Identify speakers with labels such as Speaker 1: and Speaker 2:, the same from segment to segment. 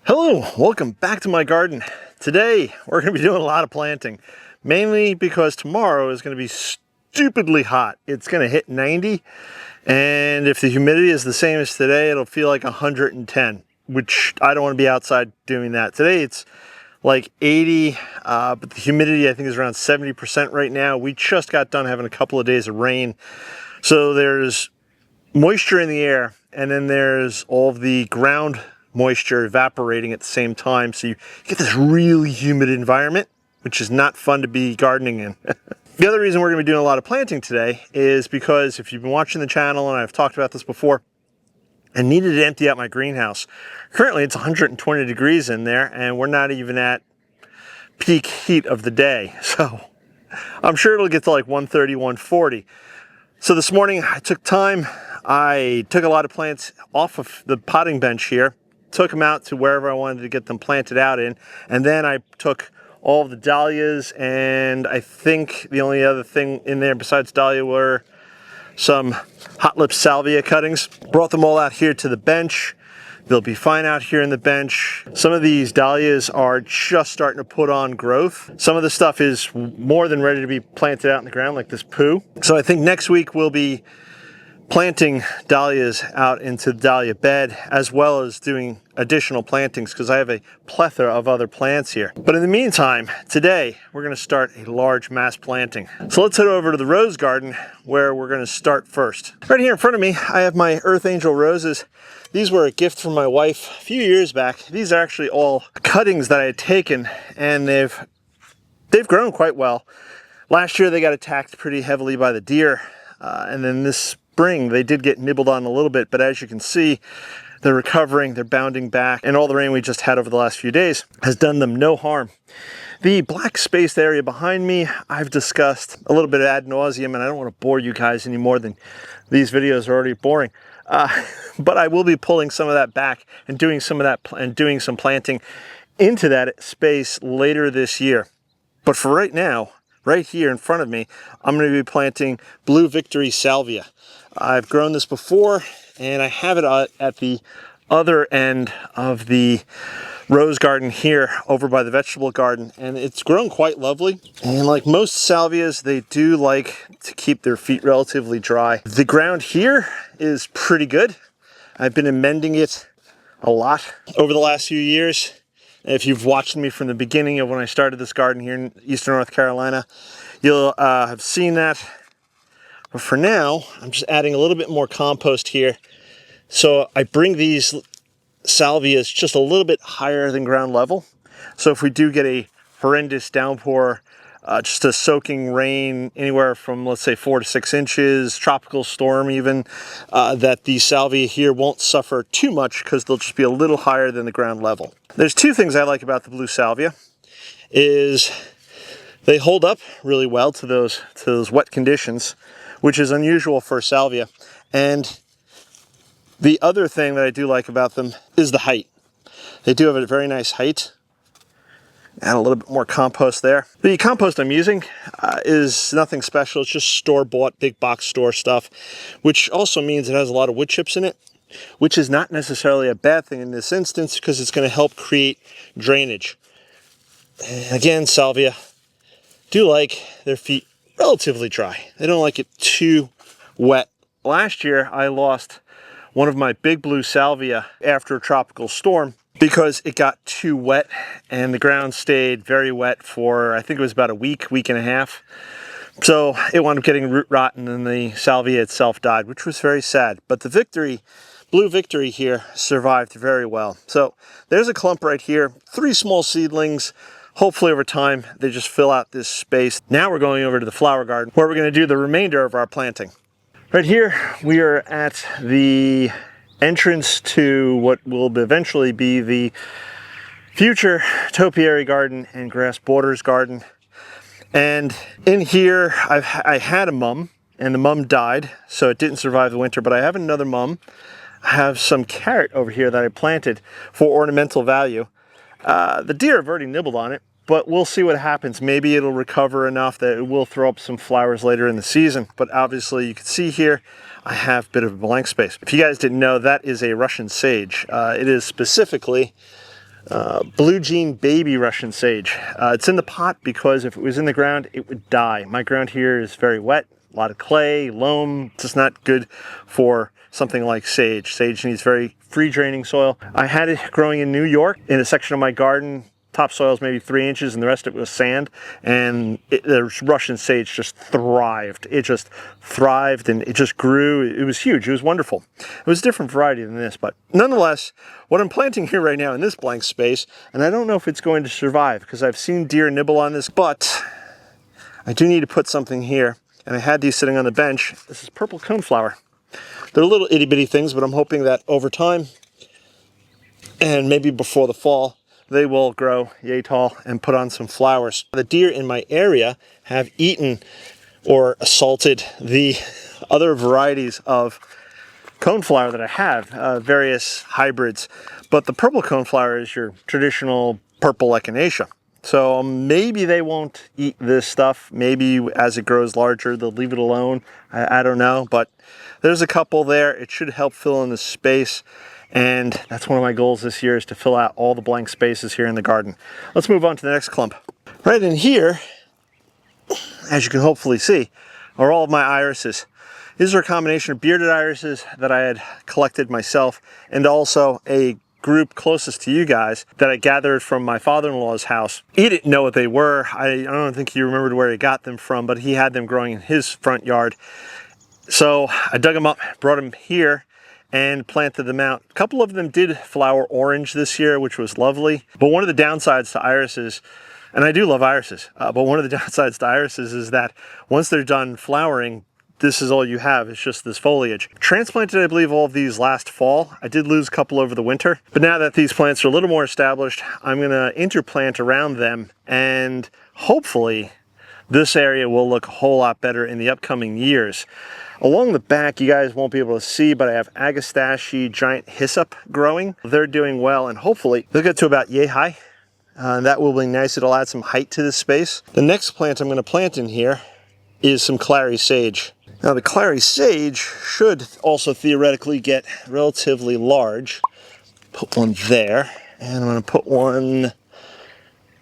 Speaker 1: Hello, welcome back to my garden. Today we're going to be doing a lot of planting, mainly because tomorrow is going to be stupidly hot. It's going to hit 90, and if the humidity is the same as today, it'll feel like 110, which I don't want to be outside doing that. Today it's like 80, but the humidity I think is around 70% right now. We just got done having a couple of days of rain, so there's moisture in the air, and then there's all of the ground moisture evaporating at the same time, so you get this really humid environment, which is not fun to be gardening in. The other reason we're going to be doing a lot of planting today is because if you've been watching the channel, and I've talked about this before, I needed to empty out my greenhouse. Currently it's 120 degrees in there, and we're not even at peak heat of the day, so I'm sure it'll get to like 130, 140. So this morning I took time. I took a lot of plants off of the potting bench here, took them out to wherever I wanted to get them planted out in, and then I took all of the dahlias, and I think the only other thing in there besides dahlia were some hot lip salvia cuttings. Brought them all out here to the bench. They'll be fine out here in the bench. Some of these dahlias are just starting to put on growth. Some of the stuff is more than ready to be planted out in the ground, like this poo. So I think next week we'll be planting dahlias out into the dahlia bed, as well as doing additional plantings, because I have a plethora of other plants here. But in the meantime, today we're going to start a large mass planting. So let's head over to the rose garden, where we're going to start first. Right here in front of me I have my Earth Angel roses. These were a gift from my wife a few years back. These are actually all cuttings that I had taken, and they've grown quite well. Last year they got attacked pretty heavily by the deer, and then this spring they did get nibbled on a little bit, but as you can see, they're recovering, they're bounding back, and all the rain we just had over the last few days has done them no harm. The black spaced area behind me I've discussed a little bit ad nauseum, and I don't want to bore you guys any more than these videos are already boring. But I will be pulling some of that back and doing some of that and doing some planting into that space later this year. But for right now, right here in front of me, I'm going to be planting Blue Victory Salvia. I've grown this before, and I have it at the other end of the rose garden here over by the vegetable garden, and it's grown quite lovely. And like most salvias, they do like to keep their feet relatively dry. The ground here is pretty good. I've been amending it a lot over the last few years. If you've watched me from the beginning of when I started this garden here in Eastern North Carolina, you'll have seen that. But for now, I'm just adding a little bit more compost here. So I bring these salvias just a little bit higher than ground level. So if we do get a horrendous downpour, just a soaking rain anywhere from, let's say, 4 to 6 inches, tropical storm even, that the salvia here won't suffer too much because they'll just be a little higher than the ground level. There's two things I like about the blue salvia. Is they hold up really well to those wet conditions, which is unusual for salvia. And the other thing that I do like about them is the height. They do have a very nice height. Add a little bit more compost there. The compost I'm using is nothing special. It's just store-bought, big box store stuff, which also means it has a lot of wood chips in it, which is not necessarily a bad thing in this instance because it's going to help create drainage. And again, salvia do like their feet relatively dry. They don't like it too wet. Last year, I lost one of my big blue salvia after a tropical storm because it got too wet, and the ground stayed very wet for, I think it was about a week and a half. So it wound up getting root rot, and then the salvia itself died, which was very sad. But the Blue Victory here survived very well. So there's a clump right here, 3 small seedlings. Hopefully over time, they just fill out this space. Now we're going over to the flower garden, where we're going to do the remainder of our planting. Right here, we are at the entrance to what will eventually be the future topiary garden and grass borders garden. And in here, I had a mum, and the mum died, so it didn't survive the winter, but I have another mum. I have some carrot over here that I planted for ornamental value. The deer have already nibbled on it, but we'll see what happens. Maybe it'll recover enough that it will throw up some flowers later in the season. But obviously you can see here, I have a bit of a blank space. If you guys didn't know, that is a Russian sage. It is specifically Blue Jean baby Russian sage. It's in the pot because if it was in the ground, it would die. My ground here is very wet, a lot of clay, loam. It's just not good for something like sage. Sage needs very free draining soil. I had it growing in New York in a section of my garden. Topsoil is maybe 3 inches and the rest of it was sand, and the Russian sage just thrived. It just thrived and it just grew. It was huge. It was wonderful. It was a different variety than this, but nonetheless, what I'm planting here right now in this blank space, and I don't know if it's going to survive because I've seen deer nibble on this, but I do need to put something here, and I had these sitting on the bench. This is purple coneflower. They're little itty bitty things, but I'm hoping that over time and maybe before the fall, they will grow yay tall and put on some flowers. The deer in my area have eaten or assaulted the other varieties of coneflower that I have, various hybrids, but the purple coneflower is your traditional purple echinacea. So maybe they won't eat this stuff. Maybe as it grows larger, they'll leave it alone. I don't know, but there's a couple there. It should help fill in the space. And that's one of my goals this year, is to fill out all the blank spaces here in the garden. Let's move on to the next clump. Right in here, as you can hopefully see, are all of my irises. These are a combination of bearded irises that I had collected myself, and also a group closest to you guys that I gathered from my father-in-law's house. He didn't know what they were. I don't think he remembered where he got them from, but he had them growing in his front yard. So I dug them up, brought them here, and planted them out. A couple of them did flower orange this year, which was lovely. But one of the downsides to irises, and I do love irises, but one of the downsides to irises is that once they're done flowering, this is all you have. It's just this foliage. Transplanted, I believe, all of these last fall. I did lose a couple over the winter, but now that these plants are a little more established, I'm gonna interplant around them, and hopefully this area will look a whole lot better in the upcoming years. Along the back, you guys won't be able to see, but I have Agastache giant hyssop growing. They're doing well, and hopefully they'll get to about yay high. That will be nice. It'll add some height to this space. The next plant I'm going to plant in here is some clary sage. Now the clary sage should also theoretically get relatively large. Put one there, and I'm going to put one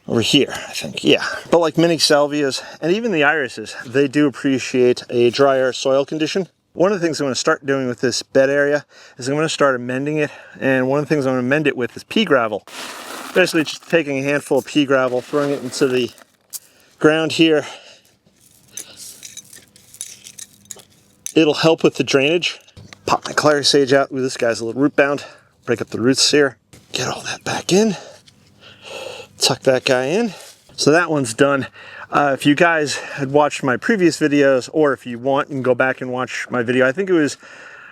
Speaker 1: over here, I think, yeah. But like many salvias, and even the irises, they do appreciate a drier soil condition. One of the things I'm going to start doing with this bed area is I'm going to start amending it, and one of the things I'm going to amend it with is pea gravel. Basically just taking a handful of pea gravel, throwing it into the ground here. It'll help with the drainage. Pop my clary sage out. Ooh, this guy's a little root bound. Break up the roots here. Get all that back in. Tuck that guy in. So that one's done. If you guys had watched my previous videos, or if you want, you can go back and watch my video. I think it was,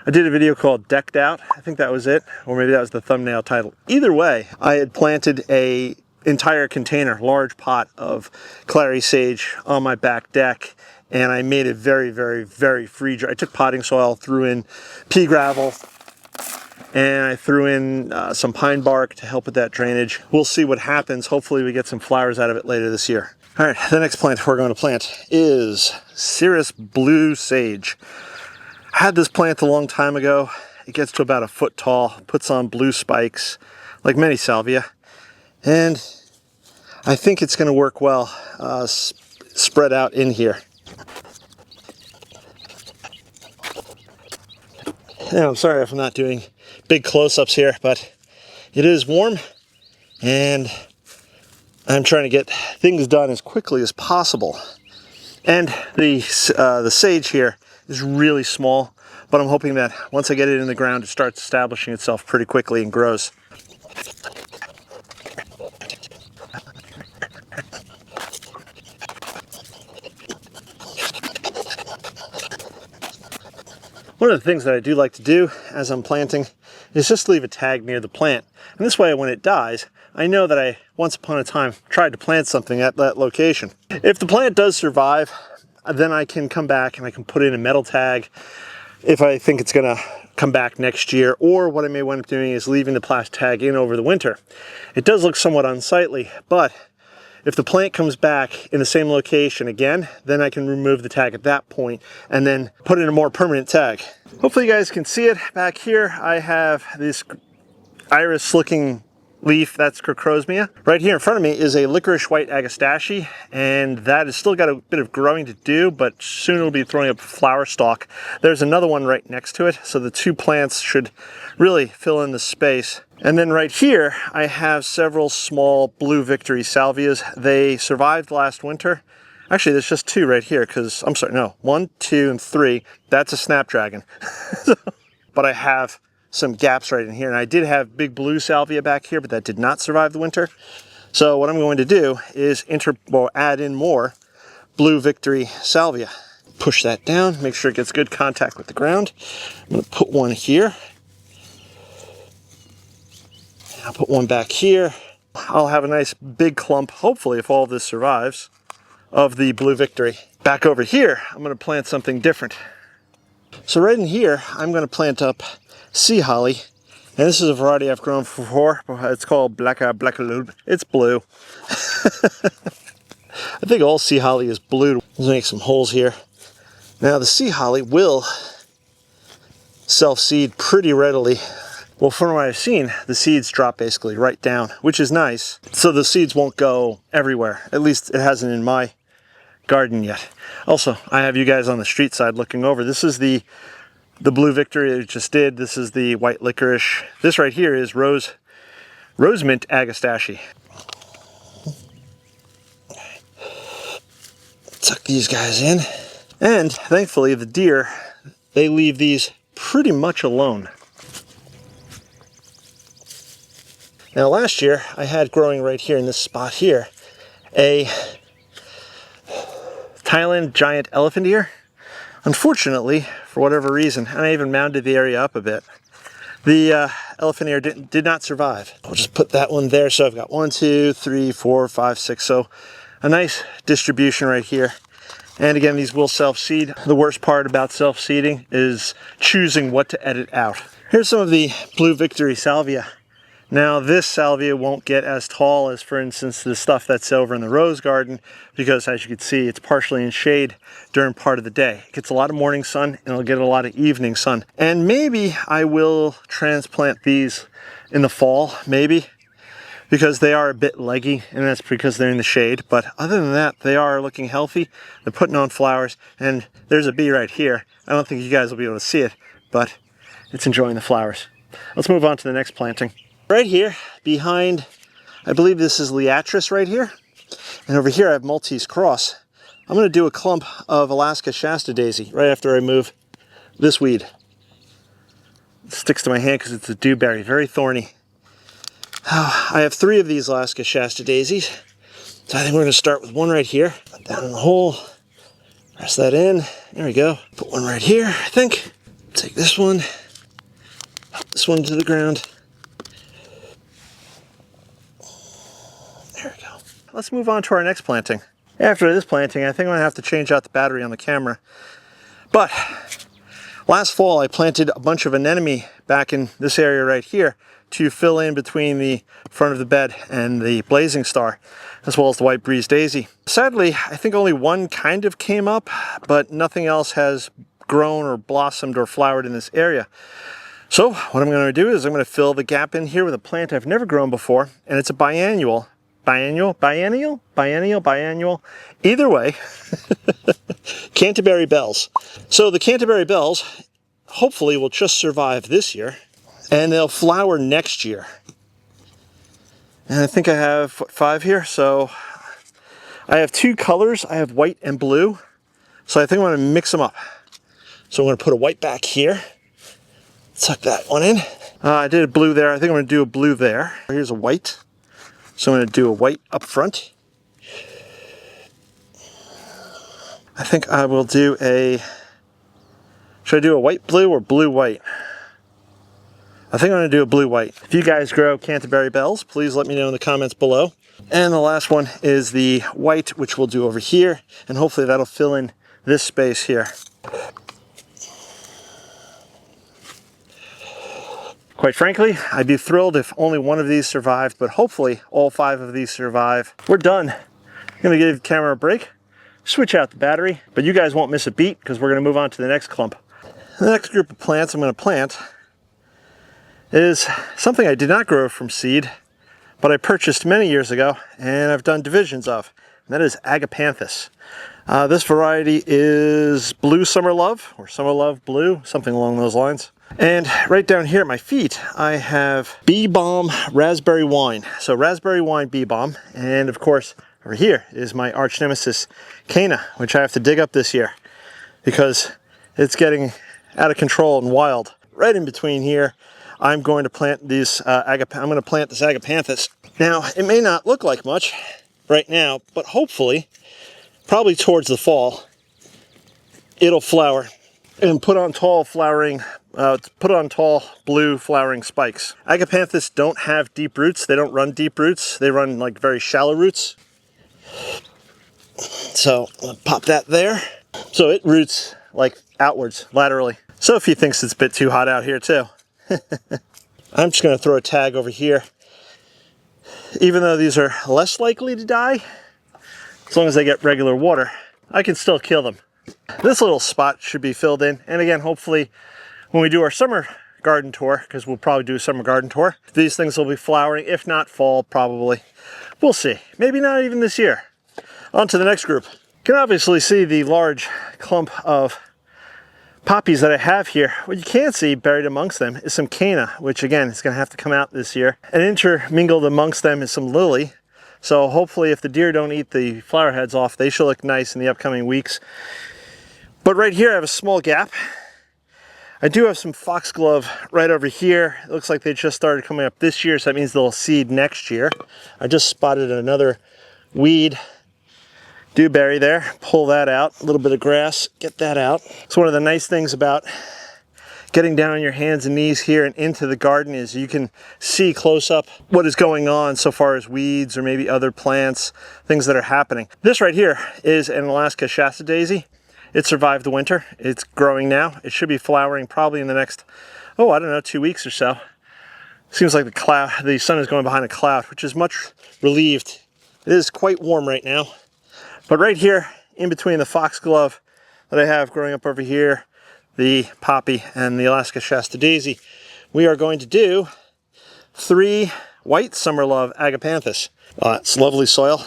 Speaker 1: I did a video called Decked Out. I think that was it, or maybe that was the thumbnail title. Either way, I had planted a entire container, large pot of clary sage on my back deck, and I made it very, very, very free. I took potting soil, threw in pea gravel, and I threw in some pine bark to help with that drainage. We'll see what happens. Hopefully we get some flowers out of it later this year. All right, the next plant we're going to plant is Cirrus blue sage. I had this plant a long time ago. It gets to about a foot tall, puts on blue spikes, like many salvia, and I think it's going to work well spread out in here. Now, I'm sorry if I'm not doing big close-ups here, but it is warm, and I'm trying to get things done as quickly as possible. And the sage here is really small, but I'm hoping that once I get it in the ground, it starts establishing itself pretty quickly and grows. One of the things that I do like to do as I'm planting is just leave a tag near the plant. And this way, when it dies, I know that I, once upon a time, tried to plant something at that location. If the plant does survive, then I can come back and I can put in a metal tag if I think it's gonna come back next year, or what I may wind up doing is leaving the plastic tag in over the winter. It does look somewhat unsightly, but if the plant comes back in the same location again, then I can remove the tag at that point and then put in a more permanent tag. Hopefully you guys can see it back here. I have this iris looking leaf, that's Crocosmia. Right here in front of me is a licorice white agastache, and that has still got a bit of growing to do, but soon it'll be throwing up a flower stalk. There's another one right next to it, so the two plants should really fill in the space. And then right here, I have several small Blue Victory salvias. They survived last winter. Actually, there's just two right here, because, I'm sorry, no, 1, 2, and 3. That's a snapdragon. But I have some gaps right in here, and I did have big blue salvia back here, but that did not survive the winter. So what I'm going to do is add in more Blue Victory salvia. Push that down, make sure it gets good contact with the ground. I'm going to put one here. I'll put one back here. I'll have a nice big clump, hopefully, if all of this survives, of the Blue Victory. Back over here, I'm going to plant something different. So right in here, I'm going to plant up sea holly, and this is a variety I've grown before. It's called Blackalube. It's blue. I think all sea holly is blue. Let's make some holes here. Now the sea holly will self-seed pretty readily. Well, from what I've seen, the seeds drop basically right down, which is nice. So the seeds won't go everywhere. At least it hasn't in my garden yet. Also, I have you guys on the street side looking over. This is the Blue Victory I just did. This is the white licorice. This right here is rose mint agastache. Tuck these guys in. And thankfully the deer, they leave these pretty much alone. Now last year I had growing right here in this spot here a Thailand giant elephant ear. Unfortunately, for whatever reason, and I even mounded the area up a bit, the elephant ear did not survive. I'll just put that one there. So I've got 1, 2, 3, 4, 5, 6. So a nice distribution right here. And again, these will self-seed. The worst part about self-seeding is choosing what to edit out. Here's some of the Blue Victory salvia. Now this salvia won't get as tall as, for instance, the stuff that's over in the rose garden, because as you can see, it's partially in shade during part of the day. It gets a lot of morning sun and it'll get a lot of evening sun. And maybe I will transplant these in the fall, maybe, because they are a bit leggy, and that's because they're in the shade. But other than that, they are looking healthy. They're putting on flowers, and there's a bee right here. I don't think you guys will be able to see it, but it's enjoying the flowers. Let's move on to the next planting. Right here, behind, I believe this is Liatris right here. And over here I have Maltese Cross. I'm going to do a clump of Alaska Shasta Daisy right after I move this weed. It sticks to my hand because it's a dewberry, very thorny. I have 3 of these Alaska Shasta Daisies. So I think we're going to start with one right here. Put down in the hole. Press that in. There we go. Put one right here, I think. Take this one. Put this one to the ground. There we go. Let's move on to our next planting. After this planting, I think I'm going to have to change out the battery on the camera. But last fall, I planted a bunch of anemone back in this area right here to fill in between the front of the bed and the blazing star, as well as the white breeze daisy. Sadly, I think only one kind of came up, but nothing else has grown or blossomed or flowered in this area. So what I'm going to do is I'm going to fill the gap in here with a plant I've never grown before, and it's a biennial. Biennial? Either way, Canterbury Bells. So the Canterbury Bells hopefully will just survive this year, and they'll flower next year. And I think I have 5 here, so I have 2 colors. I have white and blue, so I think I'm going to mix them up. So I'm going to put a white back here, tuck that one in. I did a blue there. I think I'm going to do a blue there. Here's a white. So I'm going to do a white up front. I think I will do a, should I do a white blue or blue white? I think I'm going to do a blue white. If you guys grow Canterbury Bells, please let me know in the comments below. And the last one is the white, which we'll do over here, and hopefully that'll fill in this space here. Quite frankly, I'd be thrilled if only one of these survived, but hopefully all 5 of these survive. We're done. I'm going to give the camera a break, switch out the battery, but you guys won't miss a beat because we're going to move on to the next clump. The next group of plants I'm going to plant is something I did not grow from seed, but I purchased many years ago and I've done divisions of, and that is Agapanthus. This variety is Blue Summer Love, or Summer Love Blue, something along those lines. And right down here at my feet, I have Bee Balm Raspberry Wine. So Raspberry Wine Bee Balm, and of course, over here is my arch nemesis, Cana, which I have to dig up this year because it's getting out of control and wild. Right in between here, I'm going to plant these I'm going to plant this Agapanthus. Now, it may not look like much right now, but hopefully, probably towards the fall, it'll flower and put on tall blue flowering spikes. Agapanthus don't have deep roots. They don't run deep roots. They run like very shallow roots. So I'll pop that there. So it roots like outwards, laterally. Sophie thinks it's a bit too hot out here too. I'm just going to throw a tag over here. Even though these are less likely to die, as long as they get regular water, I can still kill them. This little spot should be filled in. And again, hopefully when we do our summer garden tour, because we'll probably do a summer garden tour, these things will be flowering, if not fall, probably. We'll see. Maybe not even this year. On to the next group. You can obviously see the large clump of poppies that I have here. What you can't see buried amongst them is some Cana, which again is going to have to come out this year. And intermingled amongst them is some lily. So hopefully if the deer don't eat the flower heads off, they should look nice in the upcoming weeks. But right here I have a small gap. I do have some foxglove right over here. It looks like they just started coming up this year, so that means they'll seed next year. I just spotted another weed dewberry there. Pull that out. A little bit of grass. Get that out. So one of the nice things about getting down on your hands and knees here and into the garden is you can see close up what is going on so far as weeds or maybe other plants, things that are happening. This right here is an Alaska Shasta daisy. It survived the winter. It's growing now. It should be flowering probably in the next, I don't know, 2 weeks or so. Seems like the sun is going behind a cloud, which is much relieved. It is quite warm right now. But right here, in between the foxglove that I have growing up over here, the poppy and the Alaska Shasta daisy, we are going to do 3 white summer love Agapanthus. It's lovely soil.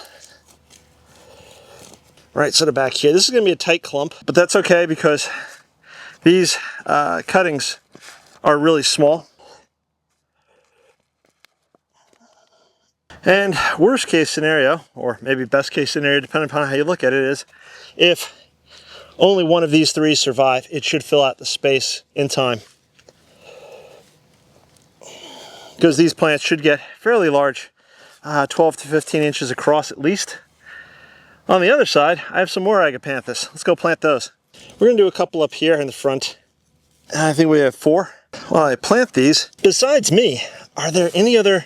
Speaker 1: Right, sort of back here. This is going to be a tight clump, but that's okay because these cuttings are really small. And worst case scenario, or maybe best case scenario, depending upon how you look at it, is if only one of these 3 survive, it should fill out the space in time. Because these plants should get fairly large, 12 to 15 inches across at least. On the other side, I have some more Agapanthus. Let's go plant those. We're going to do a couple up here in the front. I think we have 4. While I plant these, besides me, are there any other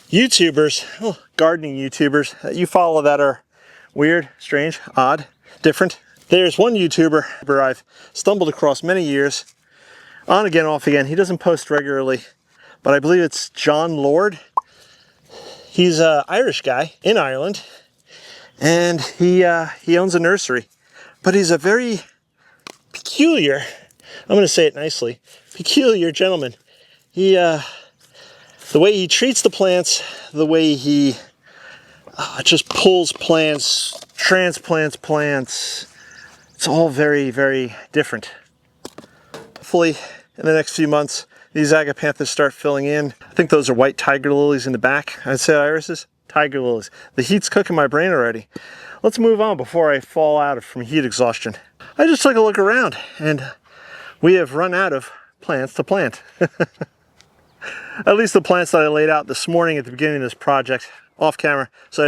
Speaker 1: YouTubers, gardening YouTubers, that you follow that are weird, strange, odd, different? There's one YouTuber I've stumbled across many years, on again, off again. He doesn't post regularly, but I believe it's John Lord. He's an Irish guy in Ireland. And he owns a nursery, but he's a very peculiar, I'm going to say it nicely, peculiar gentleman. He, the way he treats the plants, the way he just pulls plants, transplants plants, it's all very, very different. Hopefully, in the next few months, these Agapanthus start filling in. I think those are white tiger lilies in the back. I'd say irises. Tiger lilies. The heat's cooking my brain already. Let's move on before I fall out from heat exhaustion. I just took a look around and we have run out of plants to plant. At least the plants that I laid out this morning at the beginning of this project off camera, so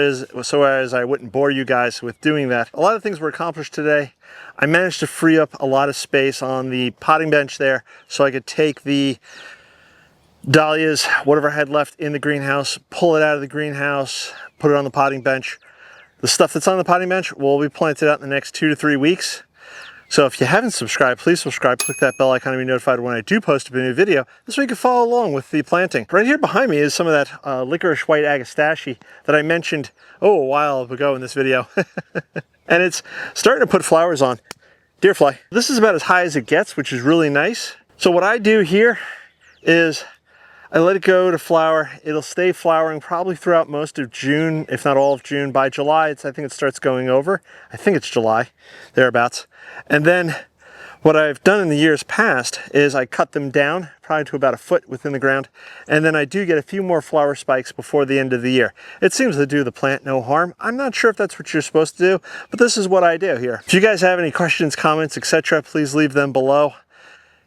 Speaker 1: as I wouldn't bore you guys with doing that. A lot of things were accomplished today. I managed to free up a lot of space on the potting bench there so I could take the dahlias, whatever I had left in the greenhouse, pull it out of the greenhouse, put it on the potting bench. The stuff that's on the potting bench will be planted out in the next 2 to 3 weeks. So if you haven't subscribed, please subscribe, click that bell icon to be notified when I do post a new video. This way you can follow along with the planting. Right here behind me is some of that licorice white agastache that I mentioned, a while ago in this video. And it's starting to put flowers on. Deer fly. This is about as high as it gets, which is really nice. So what I do here is I let it go to flower. It'll stay flowering probably throughout most of June, if not all of June. By July, I think it starts going over. I think it's July, thereabouts. And then what I've done in the years past is I cut them down, probably to about a foot within the ground, and then I do get a few more flower spikes before the end of the year. It seems to do the plant no harm. I'm not sure if that's what you're supposed to do, but this is what I do here. If you guys have any questions, comments, etc., please leave them below.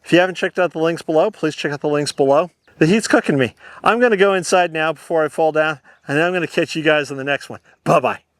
Speaker 1: If you haven't checked out the links below, please check out the links below. The heat's cooking me. I'm going to go inside now before I fall down, and I'm going to catch you guys on the next one. Bye-bye.